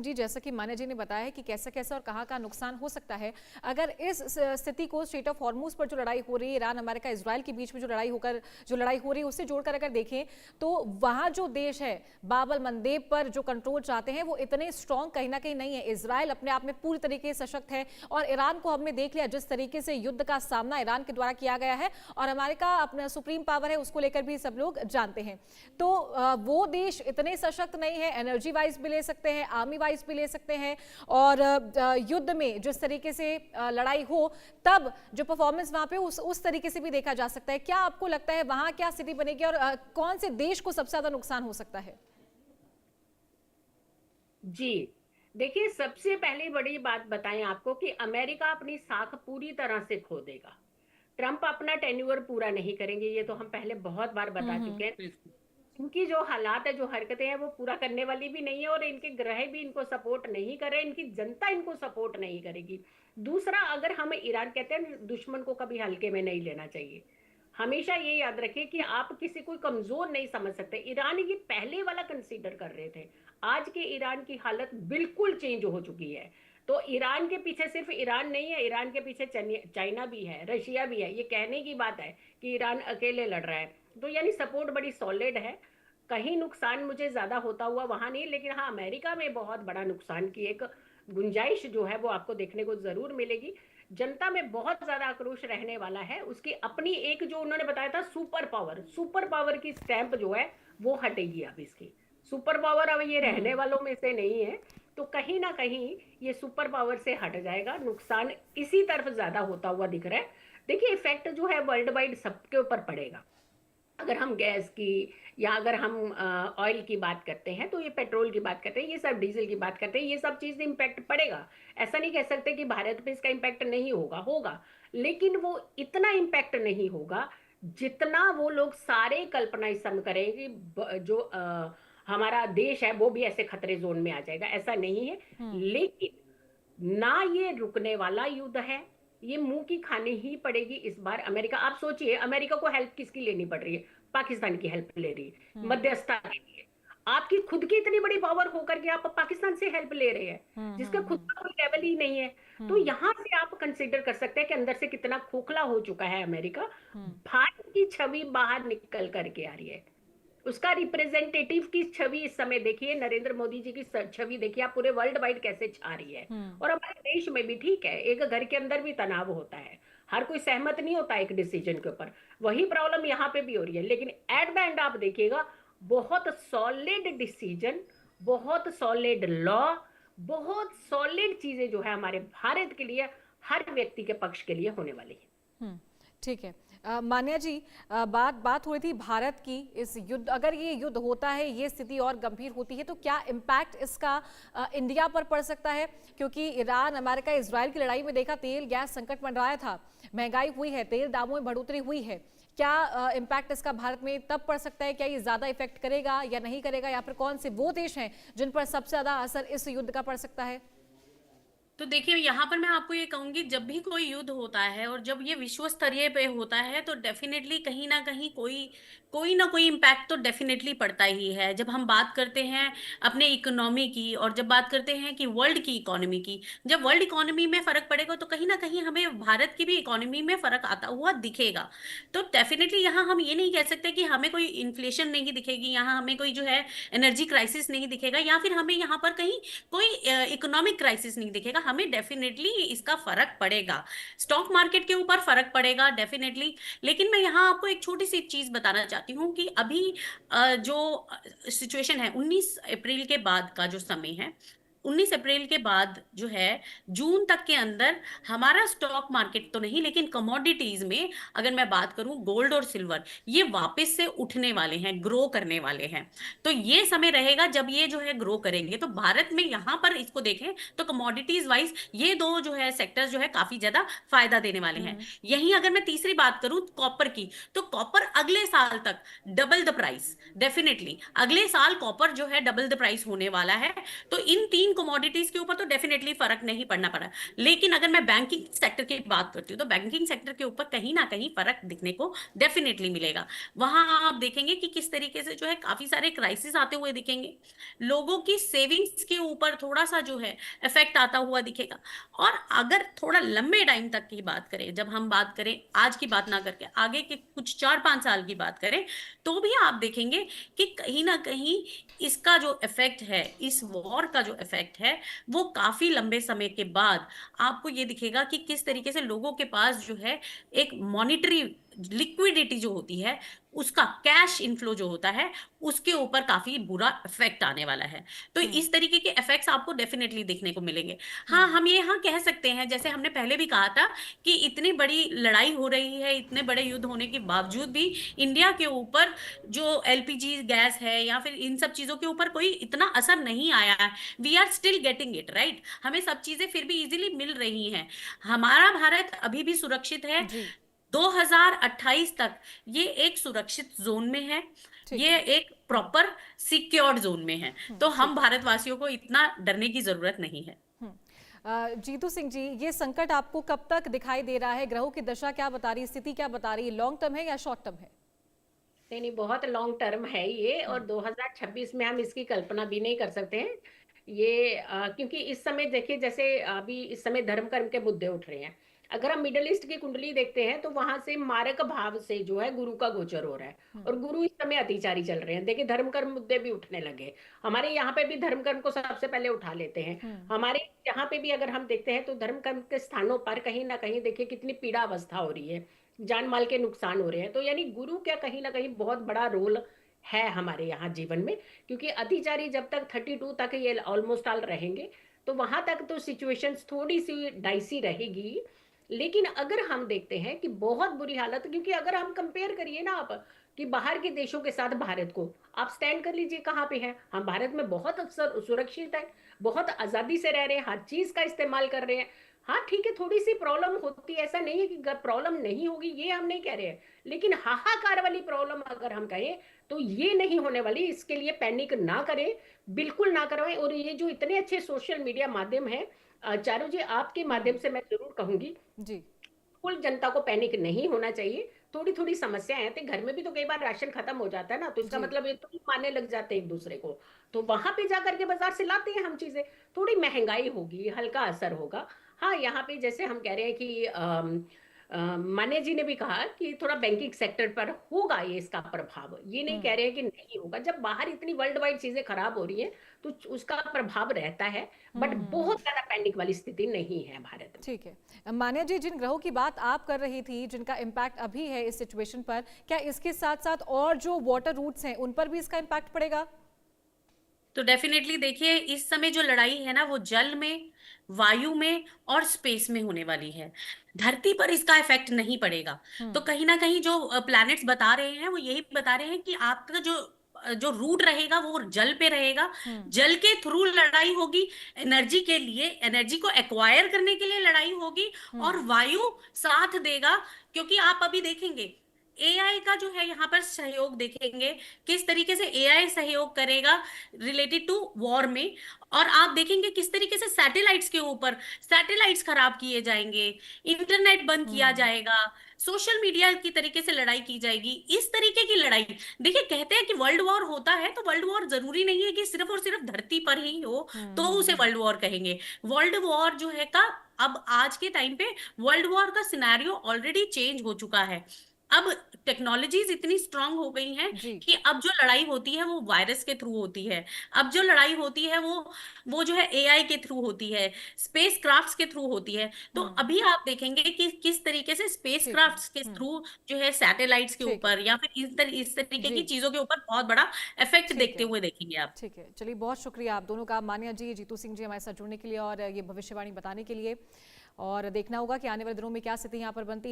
जी, जैसा कि मान्या जी ने बताया है कि कैसा कैसा और कहाँ का नुकसान हो सकता है अगर इस स्थिति को स्ट्रेट ऑफ हॉर्मूज पर जो लड़ाई हो रही है, ईरान अमेरिका इजराइल के बीच में जो लड़ाई हो रही है उससे जोड़कर अगर देखें तो वहां जो देश है बाब अल मंदेब पर जो कंट्रोल चाहते हैं वो इतने स्ट्रांग कहीं ना कहीं नहीं है। इजराइल अपने आप में पूरी तरीके से सशक्त है और ईरान को हमने देख लिया जिस तरीके से युद्ध का सामना ईरान के द्वारा किया गया है, और अमेरिका अपना सुप्रीम पावर है उसको लेकर भी सब लोग जानते हैं। तो वो देश इतने सशक्त नहीं है, एनर्जी वाइज भी ले सकते हैं, आर्मी वाइज भी ले सकते हैं, और युद्ध में जिस तरीके से लड़ाई हो तब जो परफॉर्मेंस वहां पे उस तरीके से भी देखा जा सकता है। क्या आपको लगता है वहां क्या स्थिति बनेगी और कौन से देश को सबसे ज्यादा नुकसान हो सकता है? जी देखिए, सबसे पहले बड़ी बात बताएं आपको कि अमेरिका अपनी साख पूरी तरह से खो देगा। ट्रंप अपना टेन्योर पूरा नहीं करेंगे, ये तो हम पहले बहुत बार बता चुके हैं। इनकी जो हालात है, जो हरकतें हैं, वो पूरा करने वाली भी नहीं है, और इनके ग्रह भी इनको सपोर्ट नहीं कर रहे, इनकी जनता इनको सपोर्ट नहीं करेगी। दूसरा, अगर हम ईरान कहते हैं दुश्मन को कभी हल्के में नहीं लेना चाहिए। हमेशा ये याद रखें कि आप किसी को कमजोर नहीं समझ सकते। ईरान ये पहले वाला कंसीडर कर रहे थे, आज के ईरान की हालत बिल्कुल चेंज हो चुकी है। तो ईरान के पीछे सिर्फ ईरान नहीं है, ईरान के पीछे चाइना भी है, रशिया भी है। ये कहने की बात है कि ईरान अकेले लड़ रहा है, तो यानी सपोर्ट बड़ी सॉलिड है। कहीं नुकसान मुझे ज्यादा होता हुआ वहां नहीं, लेकिन हाँ, अमेरिका में बहुत बड़ा नुकसान की एक गुंजाइश जो है वो आपको देखने को जरूर मिलेगी। जनता में बहुत ज्यादा आक्रोश रहने वाला है। उसकी अपनी एक जो उन्होंने बताया था सुपर पावर की स्टैंप जो है वो हटेगी। अब इसकी सुपर पावर अब ये रहने वालों में से नहीं है, तो कहीं ना कहीं ये सुपर पावर से हट जाएगा। नुकसान इसी तरफ ज्यादा होता हुआ दिख रहा है। देखिए, इफेक्ट जो है वर्ल्ड वाइड सबके ऊपर पड़ेगा। अगर हम गैस की या अगर हम ऑयल की बात करते हैं, तो ये पेट्रोल की बात करते हैं, ये सब डीजल की बात करते हैं, ये सब चीज इम्पैक्ट पड़ेगा। ऐसा नहीं कह सकते कि भारत पे इसका इम्पैक्ट नहीं होगा, होगा, लेकिन वो इतना इम्पैक्ट नहीं होगा जितना वो लोग सारे कल्पना इस समय करें कि जो हमारा देश है वो भी ऐसे खतरे जोन में आ जाएगा। ऐसा नहीं है, लेकिन ना ये रुकने वाला युद्ध है, ये मुंह की खानी ही पड़ेगी इस बार। अमेरिका, आप सोचिए, अमेरिका को हेल्प किसकी लेनी पड़ रही है? पाकिस्तान की हेल्प ले रही है मध्यस्थता के लिए। आपकी खुद की इतनी बड़ी पावर होकर के आप पाकिस्तान से हेल्प ले रहे हैं जिसका खुद का कोई लेवल ही नहीं है। तो यहां से आप कंसिडर कर सकते हैं कि अंदर से कितना खोखला हो चुका है अमेरिका। भारत की छवि बाहर निकल करके आ रही है, उसका रिप्रेजेंटेटिव की छवि इस समय देखिए, नरेंद्र मोदी जी की छवि देखिए आप, पूरे वर्ल्ड वाइड कैसे छा रही है। और हमारे देश में भी ठीक है, एक घर के अंदर भी तनाव होता है, हर कोई सहमत नहीं होता एक डिसीजन के ऊपर। वही प्रॉब्लम यहाँ पे भी हो रही है, लेकिन एट द एंड आप देखिएगा बहुत सॉलिड डिसीजन, बहुत सॉलिड लॉ, बहुत सॉलिड चीजें जो है हमारे भारत के लिए, हर व्यक्ति के पक्ष के लिए होने वाली है। ठीक है। मान्या जी, बात हो रही थी भारत की। इस युद्ध, अगर ये युद्ध होता है, ये स्थिति और गंभीर होती है, तो क्या इम्पैक्ट इसका इंडिया पर पड़ सकता है? क्योंकि ईरान अमेरिका इजराइल की लड़ाई में देखा, तेल गैस संकट मंडराया था, महंगाई हुई है, तेल दामों में बढ़ोतरी हुई है। क्या इम्पैक्ट इसका भारत में तब पड़ सकता है? क्या ये ज्यादा इफेक्ट करेगा या नहीं करेगा, या फिर कौन से वो देश हैं जिन पर सबसे ज्यादा असर इस युद्ध का पड़ सकता है? तो देखिए, यहाँ पर मैं आपको ये कहूंगी, जब भी कोई युद्ध होता है और जब ये विश्व स्तरीय पे होता है, तो डेफिनेटली कहीं ना कहीं कोई ना कोई इम्पैक्ट तो डेफिनेटली पड़ता ही है। जब हम बात करते हैं अपने इकोनॉमी की, और जब बात करते हैं कि वर्ल्ड की इकोनॉमी की, जब वर्ल्ड इकोनॉमी में फर्क पड़ेगा तो कहीं ना कहीं हमें भारत की भी इकोनॉमी में फर्क आता हुआ दिखेगा। तो डेफिनेटली यहाँ हम ये नहीं कह सकते कि हमें कोई इन्फ्लेशन नहीं दिखेगी, यहाँ हमें कोई जो है एनर्जी क्राइसिस नहीं दिखेगा, या फिर हमें यहाँ पर कहीं कोई इकोनॉमिक क्राइसिस नहीं दिखेगा। हमें डेफिनेटली इसका फर्क पड़ेगा, स्टॉक मार्केट के ऊपर फर्क पड़ेगा डेफिनेटली। लेकिन मैं यहाँ आपको एक छोटी सी चीज बताना चाहती हूँ कि अभी जो सिचुएशन है 19 अप्रैल के बाद का जो समय है, 19 अप्रैल के बाद जो है जून तक के अंदर हमारा स्टॉक मार्केट तो नहीं, लेकिन कमोडिटीज में अगर मैं बात करूं, गोल्ड और सिल्वर ये वापस से उठने वाले हैं, ग्रो करने वाले हैं। तो ये समय रहेगा जब ये जो है ग्रो करेंगे। तो भारत में यहाँ पर इसको देखें तो कमोडिटीज वाइज ये दो जो है सेक्टर्स जो है काफी ज्यादा फायदा देने वाले हैं। यहीं अगर मैं तीसरी बात करूं कॉपर की, तो कॉपर अगले साल तक डबल द प्राइस, डेफिनेटली अगले साल कॉपर जो है डबल द प्राइस होने वाला है। तो इन तीन कमोडिटीज के ऊपर तो डेफिनेटली फर्क नहीं पड़ना पड़ा, लेकिन अगर मैं बैंकिंग सेक्टर की बात करती हूँ तो बैंकिंग सेक्टर के ऊपर कहीं ना कहीं फर्क दिखने को डेफिनेटली मिलेगा। वहां आप देखेंगे कि किस तरीके से जो है काफी सारे क्राइसिस आते हुए दिखेंगे, लोगों की सेविंग्स के ऊपर थोड़ा सा जो है इफेक्ट आता हुआ दिखेगा। और अगर थोड़ा लंबे टाइम तक की बात करें, जब हम बात करें आज की बात ना करके आगे के कुछ 4-5 साल की बात करें, तो भी आप देखेंगे कि कहीं ना कहीं इसका जो इफेक्ट है, इस वॉर का जो इफेक्ट है, वो काफी लंबे समय के बाद आपको ये दिखेगा कि किस तरीके से लोगों के पास जो है एक मॉनिटरी लिक्विडिटी जो होती है, उसका कैश इनफ्लो जो होता है, उसके ऊपर काफी बुरा इफेक्ट आने वाला है। तो इस तरीके के इफेक्ट्स आपको डेफिनेटली देखने को मिलेंगे। हाँ, हम ये हाँ कह सकते हैं, जैसे हमने पहले भी कहा था कि इतनी बड़ी लड़ाई हो रही है, इतने बड़े युद्ध होने के बावजूद भी इंडिया के ऊपर जो एलपीजी गैस है या फिर इन सब चीजों के ऊपर कोई इतना असर नहीं आया है। We are still getting it right, हमें सब चीजें फिर भी इजीली मिल रही हैं। हमारा भारत अभी भी सुरक्षित है। जी 2028 तक ये एक सुरक्षित जोन में है, ठीक ये है। एक प्रॉपर सिक्योर्ड जोन में है। तो हम ठीक है। भारतवासियों को इतना डरने की जरूरत नहीं है। जीतू सिंह जी, ये संकट आपको कब तक दिखाई दे रहा है? ग्रहों की दशा क्या बता रही है, स्थिति क्या बता रही है? लॉन्ग टर्म है या शॉर्ट टर्म है? नहीं नहीं, बहुत लॉन्ग टर्म है ये, और 2026 में हम इसकी कल्पना भी नहीं कर सकते हैं। ये क्योंकि इस समय देखिए, जैसे अभी इस समय धर्म कर्म के मुद्दे उठ रहे हैं। अगर हम मिडिल ईस्ट की कुंडली देखते हैं तो वहां से मारक भाव से जो है गुरु का गोचर हो रहा है, और गुरु इस समय अतिचारी चल रहे हैं। देखिए धर्म कर्म मुद्दे भी उठने लगे। हमारे यहाँ पे भी धर्म कर्म को सबसे पहले उठा लेते हैं। हमारे यहाँ पे भी अगर हम देखते हैं तो धर्म कर्म के स्थानों पर कहीं ना कहीं देखिए कितनी पीड़ा अवस्था हो रही है, जान माल के नुकसान हो रहे हैं। तो यानी गुरु का कहीं ना कहीं बहुत बड़ा रोल है हमारे यहाँ जीवन में, क्योंकि अतिचारी जब तक 32 तक ये ऑलमोस्ट ऑल रहेंगे तो वहां तक तो सिचुएशंस थोड़ी सी डाइसी रहेगी। लेकिन अगर हम देखते हैं कि बहुत बुरी हालत, क्योंकि अगर हम कंपेयर करिए ना आप कि बाहर के देशों के साथ भारत को आप स्टैंड कर लीजिए, कहाँ पे हैं हम? भारत में बहुत अक्सर सुरक्षित है, बहुत आजादी से रह रहे हैं, हर चीज का इस्तेमाल कर रहे हैं। हाँ ठीक है, थोड़ी सी प्रॉब्लम होती है, ऐसा नहीं है कि प्रॉब्लम नहीं होगी, ये हम नहीं कह रहे हैं। लेकिन हाहाकार वाली प्रॉब्लम अगर हम कहें तो ये नहीं होने वाली। इसके लिए पैनिक ना करें, बिल्कुल ना करवाएं। और ये जो इतने अच्छे सोशल मीडिया माध्यम है, चारू जी आपके माध्यम से मैं जरूर कहूंगी, जी कुल जनता को पैनिक नहीं होना चाहिए। थोड़ी थोड़ी समस्याएं आती, घर में भी तो कई बार राशन खत्म हो जाता है ना, तो इसका जी मतलब ये तो मानने लग जाते हैं एक दूसरे को, तो वहां पे जाकर के बाजार से लाते हैं हम चीजें। थोड़ी महंगाई होगी, हल्का असर होगा। हाँ यहाँ पे जैसे हम कह रहे हैं कि माने जी ने भी कहा कि थोड़ा बैंकिंग सेक्टर पर होगा ये, इसका प्रभाव। ये नहीं कह रहे हैं कि नहीं होगा, जब बाहर इतनी वर्ल्ड वाइड चीजें खराब हो रही हैं तो उसका प्रभाव रहता है, बट बहुत ज्यादा पैनिक वाली स्थिति नहीं है भारत में। ठीक है। मान्या जी, जिन ग्रहों की बात आप कर रही थी, जिनका इम्पैक्ट अभी है इस सिचुएशन पर, क्या इसके साथ साथ और जो वाटर रूट्स हैं उन पर भी इसका इम्पैक्ट पड़ेगा? तो डेफिनेटली देखिए, इस समय जो लड़ाई है ना वो जल में, वायु में और स्पेस में होने वाली है। धरती पर इसका इफेक्ट नहीं पड़ेगा। तो कहीं ना कहीं जो प्लैनेट्स बता रहे हैं वो यही बता रहे हैं कि आपका जो जो रूट रहेगा वो जल पे रहेगा। जल के थ्रू लड़ाई होगी, एनर्जी के लिए, एनर्जी को एक्वायर करने के लिए लड़ाई होगी, और वायु साथ देगा। क्योंकि आप अभी देखेंगे एआई का जो है यहाँ पर सहयोग देखेंगे, किस तरीके से एआई सहयोग करेगा रिलेटेड टू वॉर में। और आप देखेंगे किस तरीके से सैटेलाइट्स के ऊपर सैटेलाइट्स खराब किए जाएंगे, इंटरनेट बंद किया जाएगा, सोशल मीडिया की तरीके से लड़ाई की जाएगी। इस तरीके की लड़ाई, देखिए कहते हैं कि वर्ल्ड वॉर होता है तो वर्ल्ड वॉर जरूरी नहीं है कि सिर्फ और सिर्फ धरती पर ही हो तो उसे वर्ल्ड वॉर कहेंगे। वर्ल्ड वॉर जो है का अब आज के टाइम पे वर्ल्ड वॉर का सिनेरियो ऑलरेडी चेंज हो चुका है। अब टेक्नोलॉजीज इतनी स्ट्रांग हो गई हैं जी कि अब जो लड़ाई होती है वो वायरस के थ्रू होती है। अब जो लड़ाई होती है वो जो है एआई के थ्रू होती है, स्पेस क्राफ्ट्स के थ्रू होती है। तो अभी आप देखेंगे कि किस तरीके से स्पेस ठीक है। क्राफ्ट्स के थ्रू जो है सैटेलाइट्स के ठीक है। ऊपर या फिर इस तरीके जी की चीजों के ऊपर बहुत बड़ा इफेक्ट ठीक देखते है। हुए देखेंगे आप। ठीक है, चलिए बहुत शुक्रिया आप दोनों का, मान्या जी, जीतू सिंह जी, हमारे साथ जुड़ने के लिए और ये भविष्यवाणी बताने के लिए। और देखना होगा कि आने वाले दिनों में क्या स्थिति यहाँ पर बनती है।